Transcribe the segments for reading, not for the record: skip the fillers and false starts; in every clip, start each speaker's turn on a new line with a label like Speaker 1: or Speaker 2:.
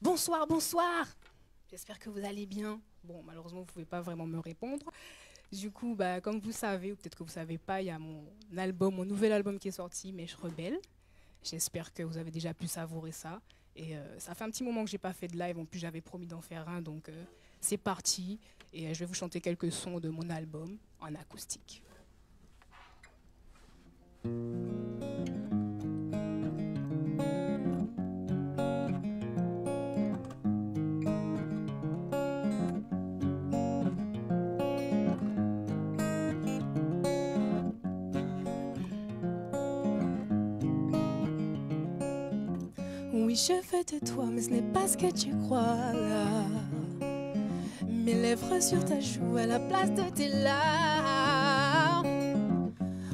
Speaker 1: Bonsoir, bonsoir. J'espère que vous allez bien. Bon, malheureusement, vous ne pouvez pas vraiment me répondre. Du coup, comme vous savez, ou peut-être que vous ne savez pas, il y a mon nouvel album qui est sorti, Mèche Rebelle. J'espère que vous avez déjà pu savourer ça. Et ça fait un petit moment que j'ai pas fait de live. En plus, j'avais promis d'en faire un, donc c'est parti. Et je vais vous chanter quelques sons de mon album en acoustique. Oui, je veux de toi, mais ce n'est pas ce que tu crois. Mes lèvres sur ta joue à la place de tes larmes.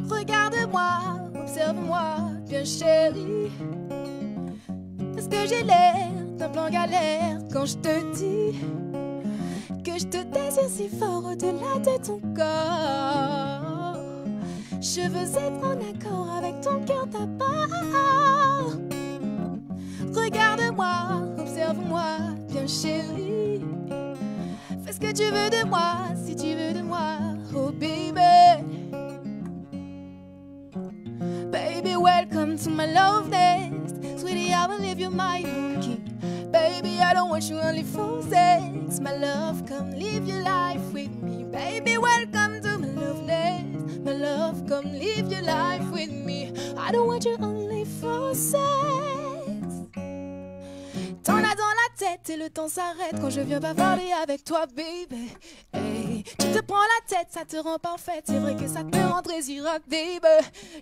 Speaker 1: Regarde-moi, observe-moi, bien chérie. Est-ce que j'ai l'air d'un plan galère quand je te dis que je te désire si fort au-delà de ton corps? Je veux être en accord avec ton cœur, ta part. Regarde-moi, observe-moi, bien chérie. Fais ce que tu veux de moi, si tu veux de moi, oh baby. Baby, welcome to my love nest. Sweetie, I will leave you my home key. Baby, I don't want you only for sex. My love, come live your life with me. Baby, welcome to my love nest. My love, come live your life with me. I don't want you only for sex. T'en as dans la tête et le temps s'arrête quand je viens bavarder avec toi, baby. Hey, tu te prends la tête, ça te rend parfaite. C'est vrai que ça te rend très irate, baby.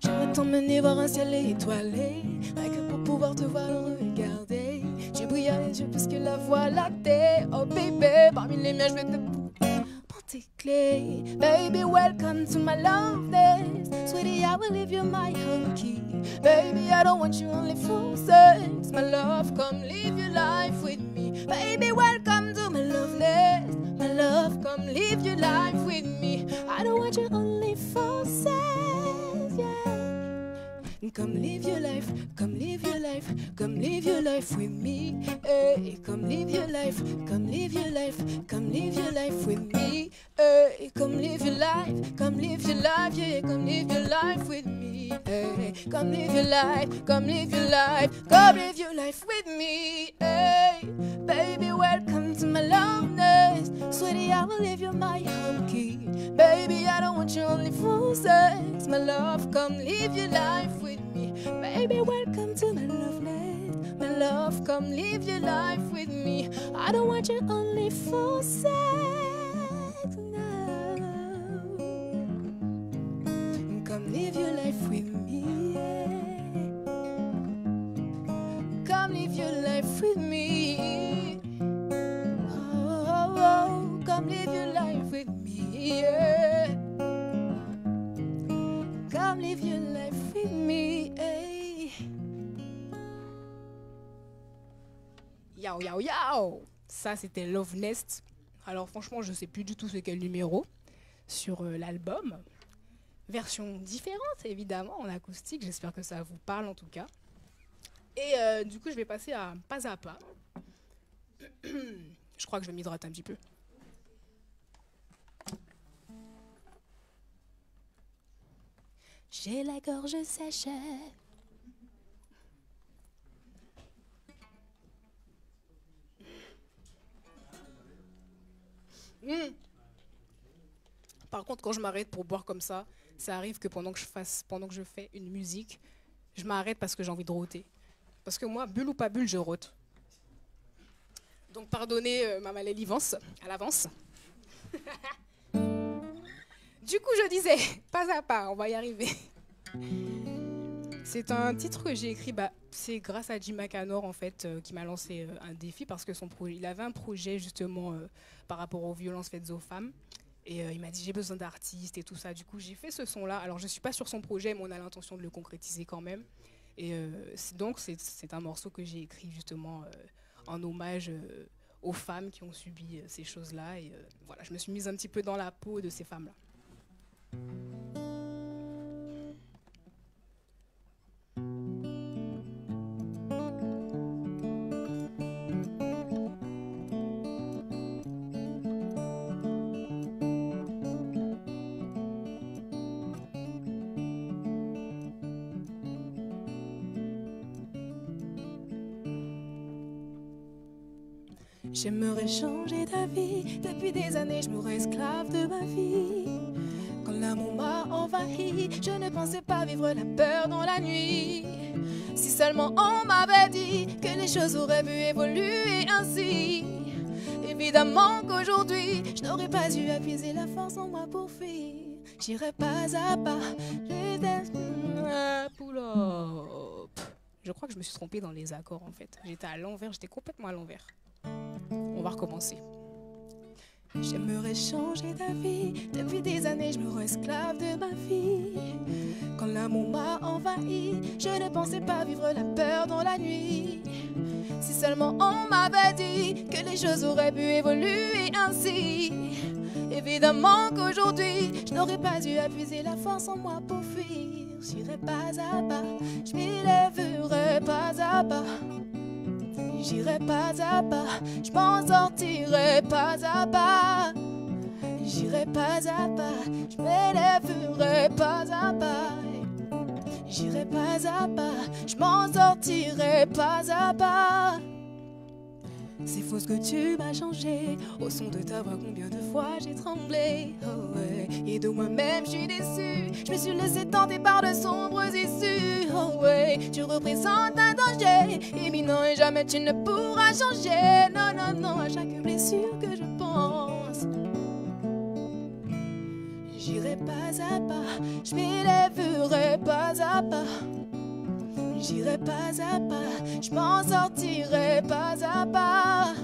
Speaker 1: J'aimerais t'emmener voir un ciel étoilé, rien que pour pouvoir te voir le regarder. Tu brilles à les yeux plus que la voie lactée. Oh baby, parmi les miens, je vais te prendre tes clés. Baby, welcome to my love nest. Sweetie, I will leave you my home key. Baby, I don't want you only for sex. My love, come live your life with me. Baby, welcome to my love nest. My love, come live your life with me. I don't want you only for sex, yeah. Come live your life, come live your life, come live your life with me. Hey, come live your life, come live your life, come live your life with me. Hey, come live your life, come live your life, yeah, come live your life with me. Hey, come live your life, come live your life, come live your life with me. Hey, baby, welcome to my love nest. Sweetie, I will leave you my home key. Baby, I don't want you only for sex. My love, come live your life with me. Baby, welcome to my love nest. My love, come live your life with me. I don't want you only for sex. No. Come live your life with me. Come live your life with me. Oh, oh, oh. Come live your life with me. Yeah. Come live your life with me. Hey. Yo, yo, yo! Ça, c'était Love Nest. Alors, franchement, je sais plus du tout c'est quel numéro sur l'album. Version différente, évidemment, en acoustique. J'espère que ça vous parle, en tout cas. Et du coup, je vais passer à Pas à Pas. Je crois que je vais m'hydrater un petit peu. J'ai la gorge sèche. Par contre, quand je m'arrête pour boire comme ça arrive que pendant que je fais une musique, je m'arrête parce que j'ai envie de rôter. Parce que moi, bulle ou pas bulle, je rote. Donc pardonnez ma malélivance à l'avance. Du coup, je disais, pas à pas, on va y arriver. C'est un titre que j'ai écrit, c'est grâce à Jim McAnor en fait, qui m'a lancé un défi parce que il avait un projet justement par rapport aux violences faites aux femmes. Et il m'a dit j'ai besoin d'artistes et tout ça. Du coup, j'ai fait ce son-là. Alors, je ne suis pas sur son projet, mais on a l'intention de le concrétiser quand même. Et c'est un morceau que j'ai écrit justement en hommage aux femmes qui ont subi ces choses-là. Et voilà, je me suis mise un petit peu dans la peau de ces femmes-là. J'aimerais changer d'avis. Depuis des années, je mourrais esclave de ma vie. Quand l'amour m'a envahi, je ne pensais pas vivre la peur dans la nuit. Si seulement on m'avait dit que les choses auraient pu évoluer ainsi. Évidemment qu'aujourd'hui, je n'aurais pas dû appuyer la force en moi pour fuir. J'irai pas à pas, pull-up. Je crois que je me suis trompée dans les accords en fait. J'étais à l'envers, j'étais complètement à l'envers. On va recommencer. J'aimerais changer d'avis. Depuis des années, je me rends esclave de ma vie. Quand l'amour m'a envahi, je ne pensais pas vivre la peur dans la nuit. Si seulement on m'avait dit que les choses auraient pu évoluer ainsi. Évidemment qu'aujourd'hui, je n'aurais pas dû appuyer la force en moi pour fuir. J'irai pas à pas, je m'élèverai pas à pas. J'irai pas à pas, je m'en sortirai pas à pas. J'irai pas à pas, je m'élèverai pas à pas. J'irai pas à pas, je m'en sortirai pas à pas. C'est faux ce que tu m'as changé. Au son de ta voix, combien de fois j'ai tremblé. Oh ouais. Et de moi-même, je suis déçue. Je me suis laissé tenter par de sombres issues. Oh ouais. Tu représentes un danger imminent et jamais tu ne pourras changer. Non, non, non, à chaque blessure que je pense. J'irai pas à pas, je m'élèverai pas à pas. J'irai pas à pas, je m'en sortirai pas à pas.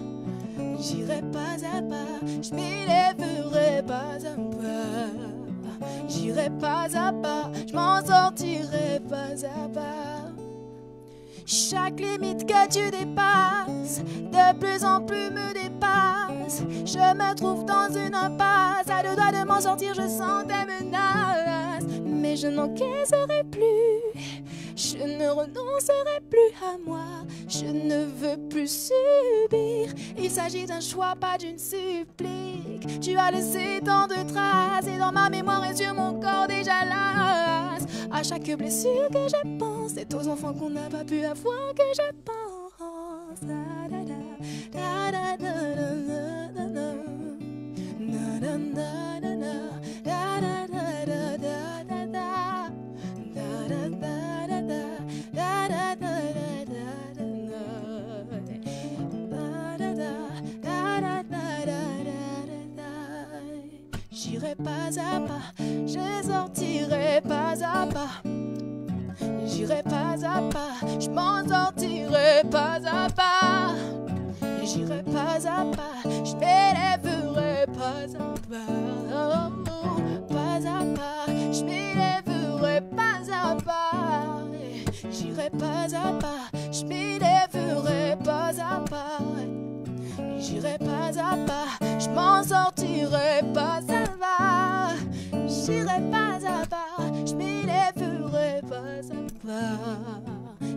Speaker 1: J'irai pas à pas, je m'élèverai pas à pas. J'irai pas à pas, je m'en sortirai pas à pas. Chaque limite que tu dépasses, de plus en plus me dépasse. Je me trouve dans une impasse, à deux doigts de m'en sortir, je sens des menaces. Mais je n'encaisserai plus, je ne renoncerai plus à moi. Je ne veux plus subir, il s'agit d'un choix, pas d'une supplique. Tu as laissé tant de traces, et dans ma mémoire et sur mon corps déjà lasse. À chaque blessure que je pense, c'est aux enfants qu'on n'a pas pu avoir que je pense. Da, da, da, da, da, da, da, da. Da, da, da, da, da. Da, da, da, da, da, da, da. Da, da, da, da, da. Da, da, da, da, da, da. J'irai pas à pas, je sortirai pas à pas. J'irai pas à pas, je m'en sortirai pas à pas. J'irai pas à pas, je m'élèverai pas à pas. Pas à pas, je m'élèverai pas à pas. J'irai pas à pas, je m'élèverai pas à pas. J'irai pas à pas, je m'en sortirai pas à pas. J'irai pas à pas, je m'élèverai pas à pas.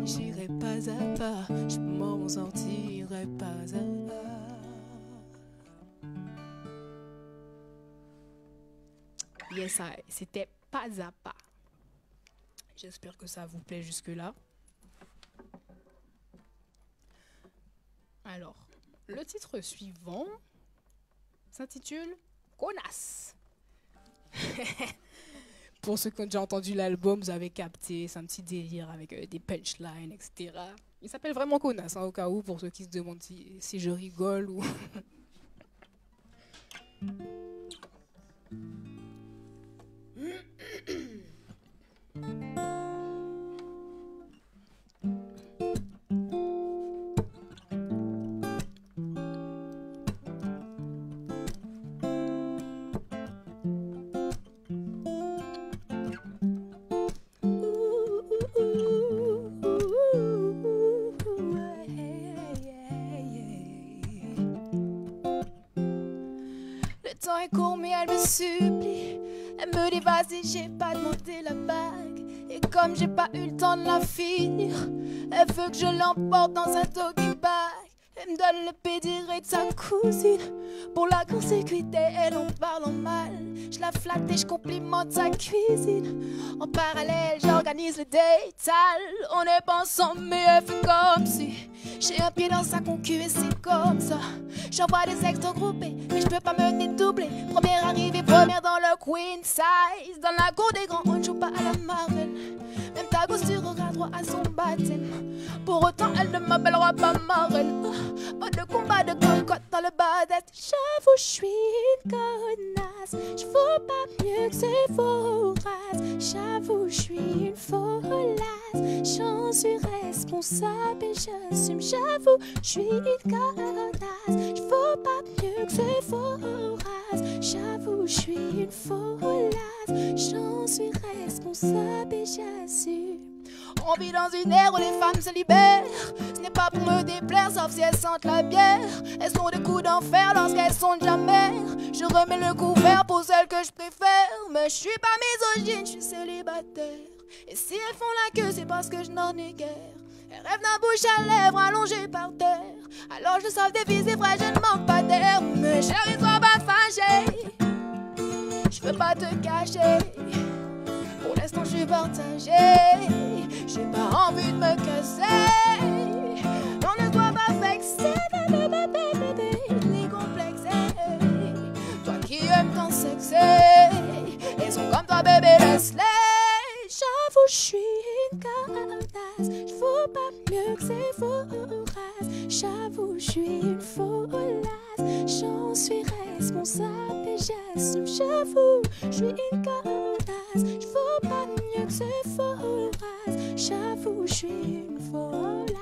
Speaker 1: J'irai pas à pas, je m'en sortirai pas à pas. Yes, c'était pas à pas. J'espère que ça vous plaît jusque-là. Alors, le titre suivant s'intitule Connasse. Pour ceux qui ont déjà entendu l'album, vous avez capté, c'est un petit délire avec des punchlines, etc. Il s'appelle vraiment Connasse, hein, au cas où, pour ceux qui se demandent si je rigole ou... Le temps est court mais elle me supplie. Elle me dit vas-y, j'ai pas demandé la bague. Et comme j'ai pas eu le temps de la finir, elle veut que je l'emporte dans un doggy bag. Elle me donne le pédigré de sa cousine. Pour la consécuter, elle en parle en mal. Je la flatte et je complimente sa cuisine. En parallèle, j'organise le date sale. On n'est pas ensemble, mais elle fait comme si. J'ai un pied dans sa concu et c'est comme ça. J'envoie des extra groupés, mais je peux pas me dédoubler. Première arrivée, première dans le queen size. Dans la cour des grands, on ne joue pas à la Marvel. Même ta gossure aura droit à son baptême. Pour autant, elle ne m'appellera pas Marelle. Pas de combat de cocotte dans le bas d'être. J'avoue, je suis une connasse. Je vaux pas mieux que ces voraces. J'avoue, je suis une folasse. J'en suis responsable et j'assume. J'avoue, je suis une connasse. Je vaux pas mieux que ces voraces. J'avoue, je suis une folasse. J'en suis responsable et j'assume. On vit dans une ère où les femmes se libèrent. Ce n'est pas pour me déplaire, sauf si elles sentent la bière. Elles ont des coups d'enfer lorsqu'elles sont déjà mères. Je remets le couvert pour celles que je préfère. Mais je suis pas misogyne, je suis célibataire. Et si elles font la queue, c'est parce que je n'en ai guère. Elles rêvent d'un bouche à lèvres allongé par terre. Alors je sauve des vies, c'est vrai, je ne manque pas d'air. Mais chérie, sois pas fâchée. Je veux pas te cacher. Pour l'instant, je suis partagée. J'ai pas envie de me casser. Non, ne sois pas vexée, ni complexée. Toi qui aimes tant sexer. Elles sont comme toi, bébé, laisse-les. J'avoue, je suis une connasse. Je vaux pas mieux que ces voraces. J'avoue, je suis une folasse. J'en suis responsable et j'assume. J'avoue, je suis une connasse. Je vaux pas mieux que ces voraces. J'avoue, je suis une folasse.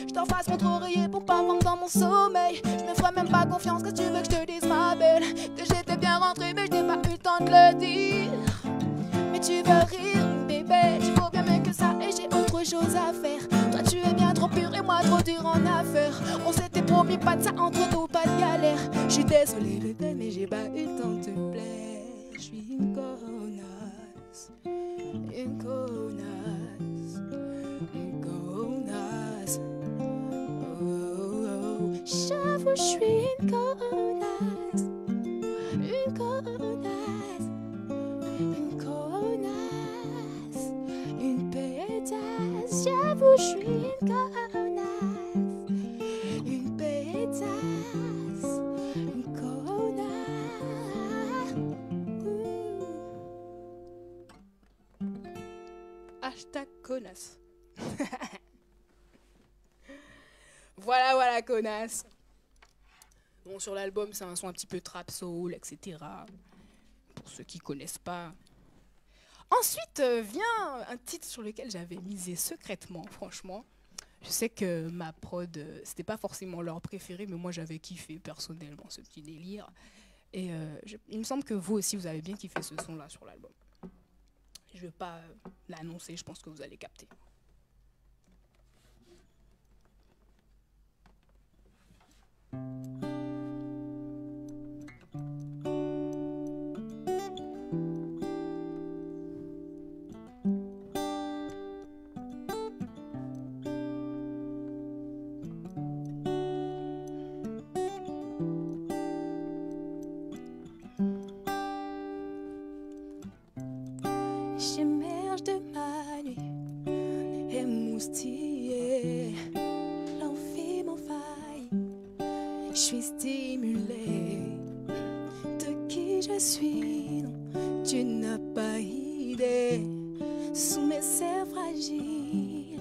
Speaker 1: Je t'en fasse mon oreiller pour pas me vendre dans mon sommeil. Je me ferai même pas confiance, que tu veux que je te dise, ma belle, que j'étais bien rentrée mais je n'ai pas eu le temps de le dire. Mais tu veux rire, bébé, tu vaux bien mieux que ça et j'ai autre chose à faire. Toi tu es bien trop pur et moi trop dur en affaires. On s'était promis pas de ça entre nous, pas de galère. Je suis désolée bébé mais j'ai pas eu le temps de te plaire. Je suis une connasse, une connasse, une connasse. J'avoue, je suis une connasse, une connasse, une connasse, une pétasse. J'avoue, je suis une connasse, une pétasse, une connasse. Hashtag connasse. Voilà, connasse. Bon, sur l'album, c'est un son un petit peu trap soul, etc. Pour ceux qui connaissent pas. Ensuite vient un titre sur lequel j'avais misé secrètement, franchement. Je sais que ma prod, c'était pas forcément leur préféré, mais moi j'avais kiffé personnellement ce petit délire. Et il me semble que vous aussi, vous avez bien kiffé ce son-là sur l'album. Je vais pas l'annoncer, je pense que vous allez capter. J'émerge de ma nuit, émoustillée, l'envie m'envahit. Je suis stimulée de qui je suis. Non, tu n'as pas idée. Sous mes serres fragiles,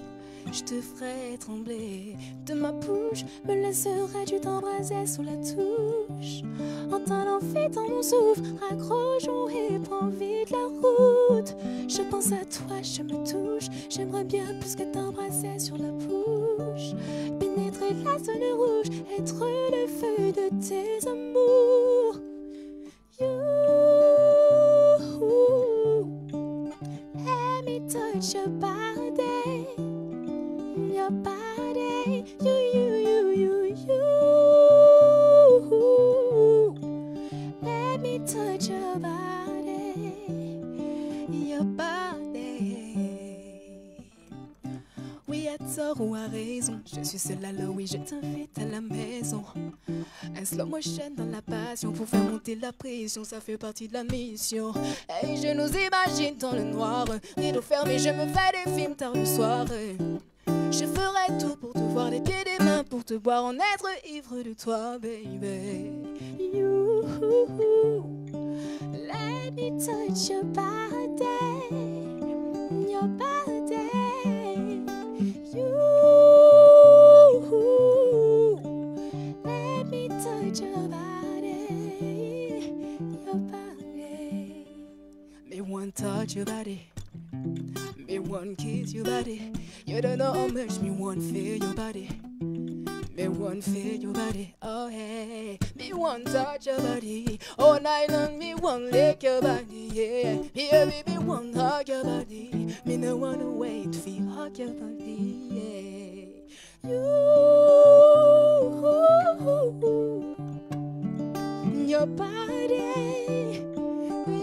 Speaker 1: je te ferai trembler. De ma bouche me laisserais-tu t'embraser sous la touche. Entends l'envie dans mon souffle, raccrochons et prends vite la route. Je pense à toi, je me touche. J'aimerais bien plus que t'embrasser sur la bouche. Pénétrer la zone rouge, être le feu de tes amours. You, let me touch your body, your body. You. Let me touch your body, your body. We are tort ou à raison. Je suis seule alors oui, je t'invite à la maison. Un slow motion dans la passion pour faire monter la pression, ça fait partie de la mission. Et je nous imagine dans le noir, rideau fermé, je me fais des films tard le soir. Je ferai tout pour te voir des pieds des mains, pour te boire en être ivre de toi, baby. You, let me touch your body, your body. You, let me touch your body, your body. Me one touch your body, me one kiss your body. You don't know how much me one feel your body. Me one feel your body, oh hey. Me one touch your body, all night long me one lick your body, yeah. Yeah, baby, one hug your body. Me no wanna wait for hug your body, yeah. You, your body,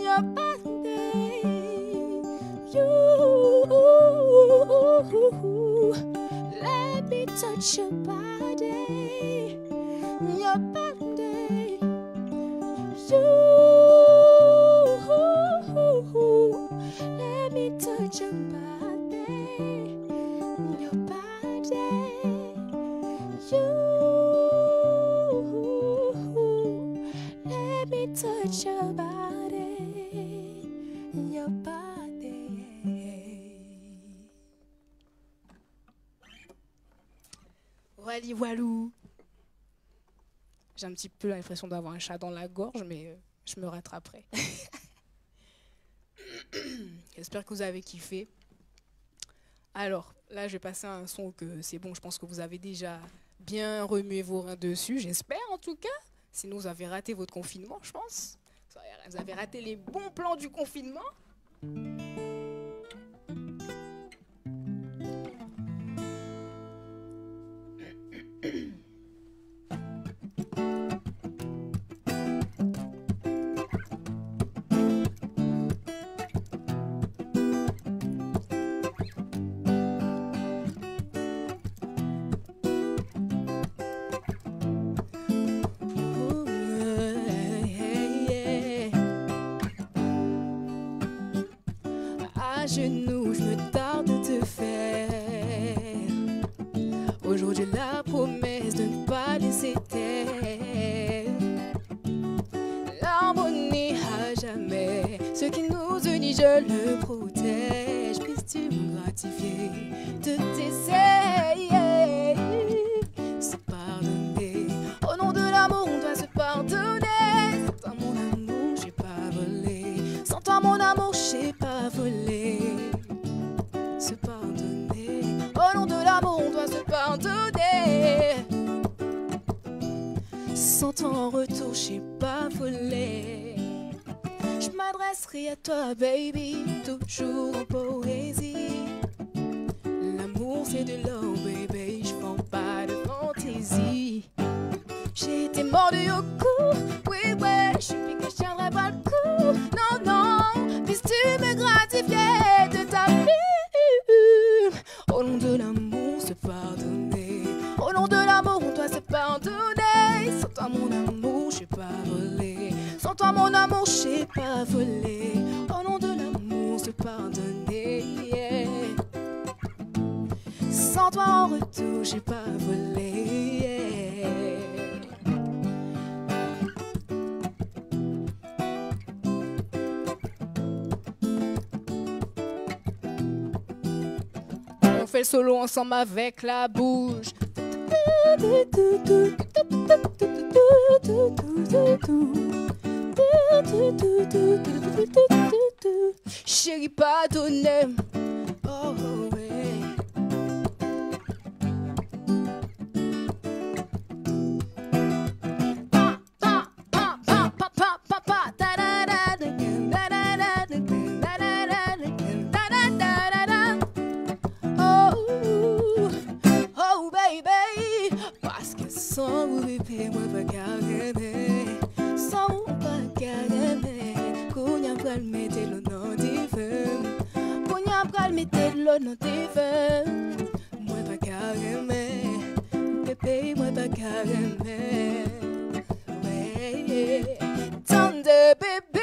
Speaker 1: your body. You, let me touch your body, your body. You, let me touch your body, your body. You, let me touch your body, your body. Wally Walou. J'ai un petit peu l'impression d'avoir un chat dans la gorge, mais je me rattraperai. J'espère que vous avez kiffé. Alors, là, je vais passer à un son que c'est bon, je pense que vous avez déjà bien remué vos reins dessus, j'espère en tout cas. Sinon, vous avez raté votre confinement, je pense. Vous avez raté les bons plans du confinement. À genoux, je me tarde de te faire. Aujourd'hui, la promesse de ne pas laisser taire. L'harmonie à jamais. Ce qui nous unit, je le protège. Puisses-tu me gratifier de t'essayer? Se pardonner. Au nom de l'amour, on doit se pardonner. Sans toi, mon amour, j'ai pas volé. Sans toi, mon amour, j'ai pas volé. Se pardonner. Au nom de l'amour, on doit se pardonner. Sans ton retour, j'ai pas volé. Je m'adresserai à toi, baby, toujours en poésie. L'amour, c'est de l'or, baby, je vends pas de fantaisie. J'ai été mordu au cou, oui, ouais, je suis piqué, je tiendrai pas le coup. Non, non, puisses-tu me gratifier de ta vie? Au nom de l'amour, se pardonner. Au nom de l'amour, on doit se pardonner. Sans toi, mon amour, j'ai pas volé. Sans toi, mon amour, j'ai pas volé. Au nom de l'amour, se pardonner. Yeah. Sans toi, en retour, j'ai pas volé. Yeah. On fait le solo ensemble avec la bouche. Chérie, pardonnez. Oh, ouais. Oh, baby. Parce que sans vous, bébé, moi, pas carrément. Sans vous, pas carrément. Qu'on y a pas le mettre le nom divin. Qu'on y a pas le mettre le nom divin. Moi, pas carrément. caramel. Ouais, tendre bébé.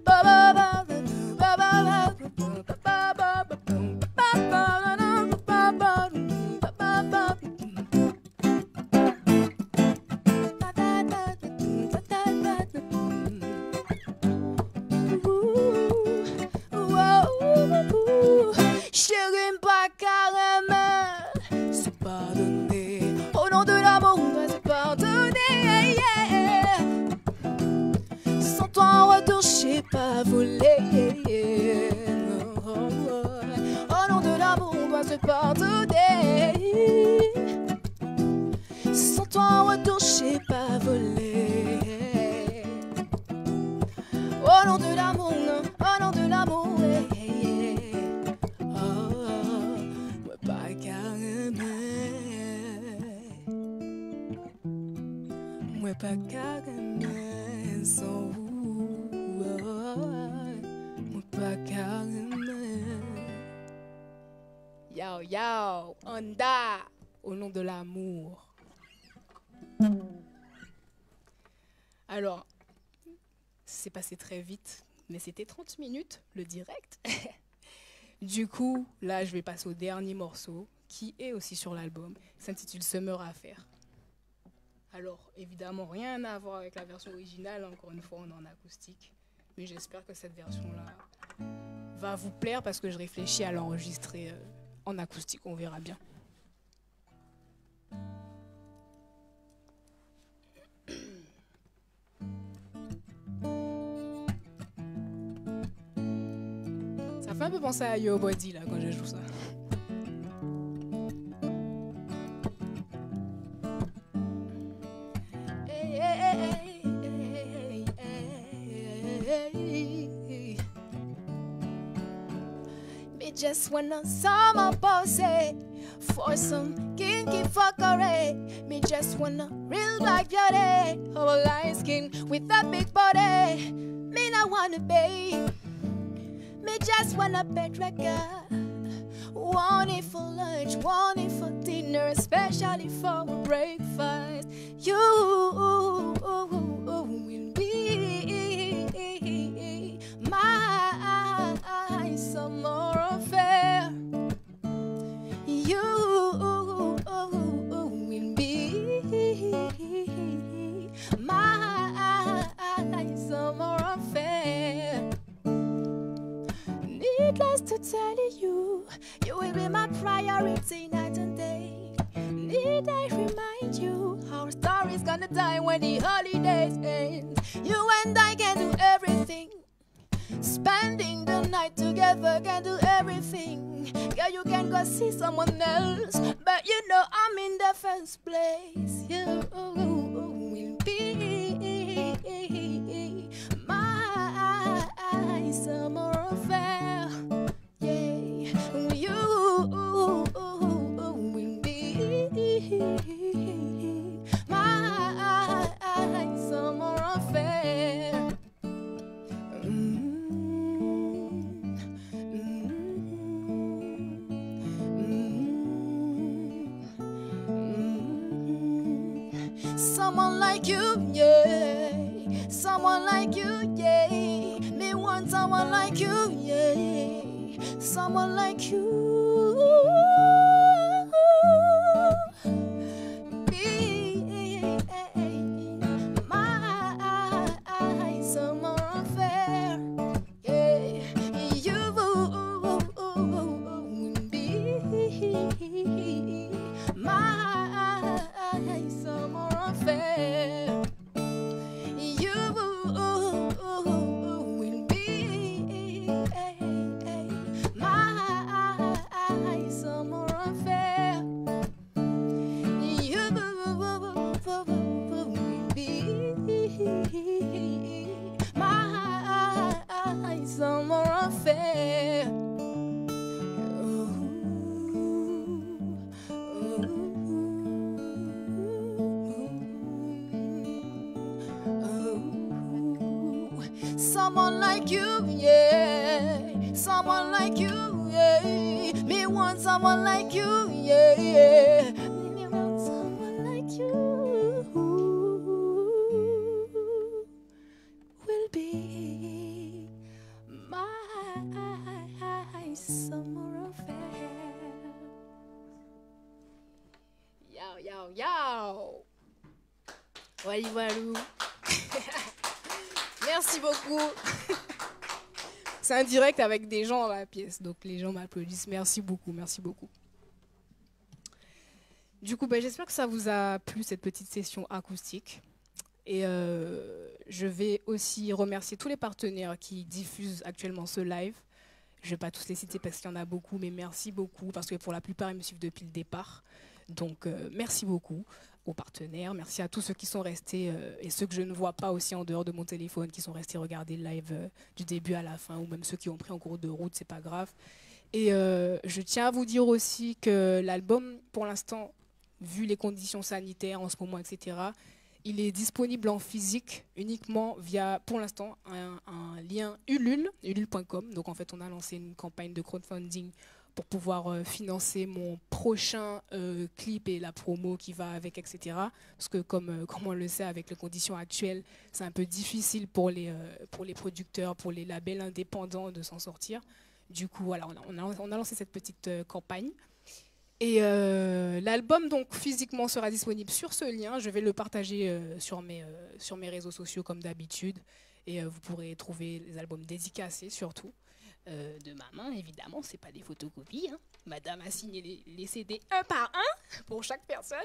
Speaker 1: Ba ba ba ba ba ba ba ba ba. Chérie, pas caramel, c'est pardonner. Au nom de l'amour, on doit se pardonner. Yeah. Sans toi en retour, je sais pas voler. Au nom de l'amour, on doit se pardonner. Sans toi en retour, je sais pas voler. Au nom de l'amour, au nom de l'amour. Moi pas caramel sans vous. Moi pas caramel. Yo yo, Honda, au nom de l'amour. Alors, c'est passé très vite, mais c'était 30 minutes le direct. Du coup, là, je vais passer au dernier morceau qui est aussi sur l'album. Il s'intitule Summer Affair. Alors, évidemment, rien à voir avec la version originale. Encore une fois, on est en acoustique. Mais j'espère que cette version-là va vous plaire parce que je réfléchis à l'enregistrer en acoustique. On verra bien. Ça fait un peu penser à Yo Body là quand je joue ça. Me just wanna summer bossy for some kinky fuckery. Me just wanna real black beauty, oh light skin with a big body. Me not wanna be. Me just wanna pet record. Want it for lunch, want it for dinner, especially for breakfast. You will be my summer affair. You will be my summer affair. Needless to tell you, you will be my priority night and day. Need I remind you, our story's gonna die when the holidays end. You and I can do everything. Spending the night together can do everything. Girl, you can go see someone else, but you know I'm in the first place. You will be my summer affair. Yeah, you will be my summer affair. Someone like you, yeah. Someone like you, yeah. Me want someone like you, yeah. Someone like you. Be my summer affair. Yeah. You will be my summer affair. You will be my summer affair. You will be my summer affair. Someone like you, yeah. Someone like you, yeah. Me want someone like you, yeah. Me want someone Yo, yo. Wally Walou. Merci beaucoup. C'est un direct avec des gens dans la pièce, donc les gens m'applaudissent. Merci beaucoup, merci beaucoup. Du coup, j'espère que ça vous a plu, cette petite session acoustique. Et je vais aussi remercier tous les partenaires qui diffusent actuellement ce live. Je ne vais pas tous les citer parce qu'il y en a beaucoup, mais merci beaucoup, parce que pour la plupart, ils me suivent depuis le départ. Donc, merci beaucoup aux partenaires. Merci à tous ceux qui sont restés et ceux que je ne vois pas aussi en dehors de mon téléphone, qui sont restés regarder le live du début à la fin, ou même ceux qui ont pris en cours de route, c'est pas grave. Et je tiens à vous dire aussi que l'album, pour l'instant, vu les conditions sanitaires en ce moment, etc., il est disponible en physique uniquement via, pour l'instant, un lien Ulule, ulule.com. Donc en fait, on a lancé une campagne de crowdfunding pour pouvoir financer mon prochain clip et la promo qui va avec, etc. Parce que comme on le sait, avec les conditions actuelles, c'est un peu difficile pour les producteurs, pour les labels indépendants de s'en sortir. Du coup, voilà, on a lancé cette petite campagne. Et l'album, donc, physiquement sera disponible sur ce lien. Je vais le partager sur mes réseaux sociaux comme d'habitude. Et vous pourrez trouver les albums dédicacés, surtout. De ma main, évidemment, c'est pas des photocopies. Hein. Madame a signé les CD un par un pour chaque personne.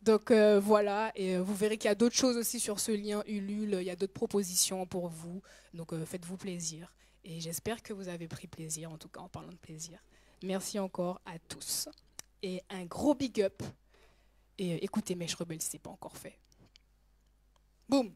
Speaker 1: Donc voilà, et vous verrez qu'il y a d'autres choses aussi sur ce lien Ulule. Il y a d'autres propositions pour vous. Donc faites-vous plaisir. Et j'espère que vous avez pris plaisir, en tout cas en parlant de plaisir. Merci encore à tous. Et un gros big up. Et écoutez Mèche Rebelle si ce n'est pas encore fait. Boum!